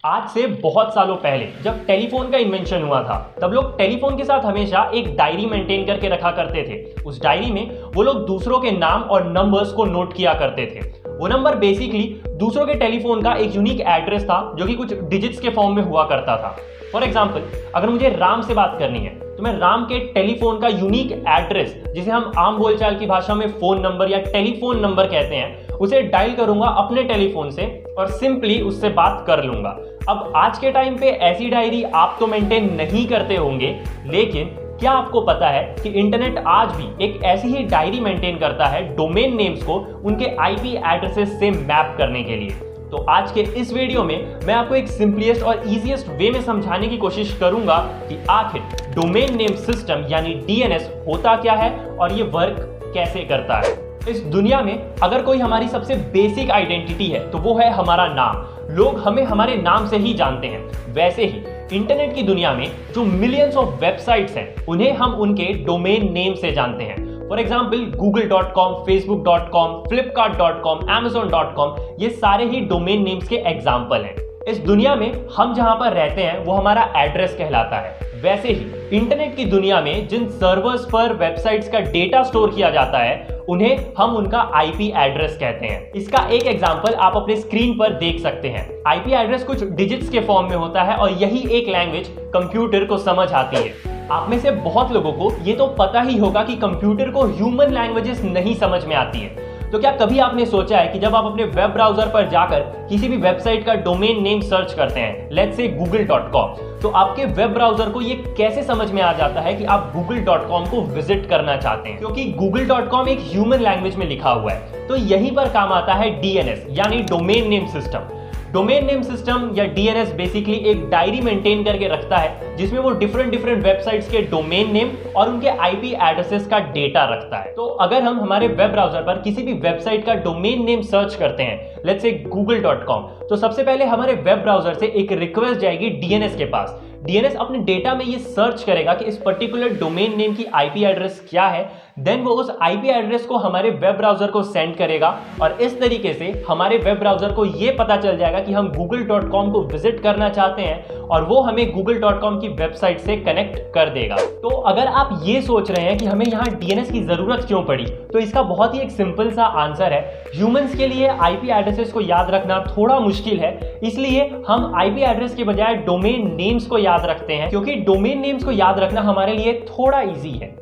आज से बहुत सालों पहले जब टेलीफोन का इन्वेंशन हुआ था तब लोग टेलीफोन के साथ हमेशा एक डायरी मेंटेन करके रखा करते थे। उस डायरी में वो लोग दूसरों के नाम और नंबर्स को नोट किया करते थे। वो नंबर बेसिकली दूसरों के टेलीफोन का एक यूनिक एड्रेस था जो कि कुछ डिजिट्स के फॉर्म में हुआ करता था। फॉर एग्जाम्पल, अगर मुझे राम से बात करनी है तो मैं राम के टेलीफोन का यूनिक एड्रेस, जिसे हम आम बोलचाल की भाषा में फोन नंबर या टेलीफोन नंबर कहते हैं, उसे डायल करूंगा अपने टेलीफोन से और सिंपली उससे बात कर लूंगा। अब आज के टाइम पे ऐसी डायरी आप तो मेंटेन नहीं करते होंगे, लेकिन क्या आपको पता है कि इंटरनेट आज भी एक ऐसी ही डायरी मेंटेन करता है डोमेन नेम्स को उनके आईपी एड्रेसेस से मैप करने के लिए। तो आज के इस वीडियो में मैं आपको एक सिंपलेस्ट और इजीएस्ट वे में समझाने की कोशिश करूंगा कि आखिर डोमेन नेम सिस्टम यानी डीएनएस होता क्या है और ये वर्क कैसे करता है। इस दुनिया में अगर कोई हमारी सबसे बेसिक आइडेंटिटी है तो वो है हमारा नाम। लोग हमें हमारे नाम से ही जानते हैं। वैसे ही इंटरनेट की दुनिया में जो मिलियंस ऑफ वेबसाइट्स हैं उन्हें हम उनके डोमेन नेम से जानते हैं। For example, google.com, facebook.com, flipkart.com, amazon.com, ये सारे ही डोमेन नेम्स के एग्जाम्पल हैं। इस दुनिया में हम जहां पर रहते हैं वो हमारा एड्रेस कहलाता है। वैसे ही इंटरनेट की दुनिया में जिन सर्वर्स पर वेबसाइट्स का डेटा स्टोर किया जाता है उन्हें हम उनका आईपी एड्रेस कहते हैं। इसका एक एग्जांपल आप अपने स्क्रीन पर देख सकते हैं। आईपी एड्रेस कुछ डिजिट्स के फॉर्म में होता है और यही एक लैंग्वेज कंप्यूटर को समझ आती है। आप में से बहुत लोगों को ये तो पता ही होगा कि कंप्यूटर को ह्यूमन लैंग्वेजेस नहीं समझ में आती है। तो क्या कभी आपने सोचा है कि जब आप अपने वेब ब्राउजर पर जाकर किसी भी वेबसाइट का डोमेन नेम सर्च करते हैं, लेट्स से google.com, तो आपके वेब ब्राउजर को ये कैसे समझ में आ जाता है कि आप google.com को विजिट करना चाहते हैं? क्योंकि google.com एक ह्यूमन लैंग्वेज में लिखा हुआ है। तो यहीं पर काम आता है डीएनएस यानी domain name system. Domain name system या डीएनएस बेसिकली एक डायरी मेंटेन करके रखता है जिसमें वो डिफरेंट वेबसाइट्स के डोमेन नेम और उनके आईपी एड्रेसेस का डेटा रखता है। तो अगर हम हमारे वेब ब्राउजर पर किसी भी वेबसाइट का डोमेन नेम सर्च करते हैं, लेट्स से google.com, तो सबसे पहले हमारे वेब ब्राउजर से एक रिक्वेस्ट जाएगी डीएनएस के पास। डीएनएस अपने डेटा में ये सर्च करेगा कि इस पर्टिकुलर डोमेन नेम की आईपी एड्रेस क्या है। देन वो उस आईपी एड्रेस को हमारे वेब ब्राउजर को सेंड करेगा और इस तरीके से हमारे वेब ब्राउजर को ये पता चल जाएगा कि हम google.com को विजिट करना चाहते हैं और वो हमें google.com की वेबसाइट से कनेक्ट कर देगा। तो अगर आप ये सोच रहे हैं कि हमें यहाँ डीएनएस की जरूरत क्यों पड़ी, तो इसका बहुत ही एक सिंपल सा आंसर है। ह्यूमंस के लिए आईपी एड्रेसेस को याद रखना थोड़ा मुश्किल है, इसलिए हम आईपी एड्रेस के बजाय डोमेन नेम्स को याद रखते हैं, क्योंकि डोमेन नेम्स को याद रखना हमारे लिए थोड़ा इजी है।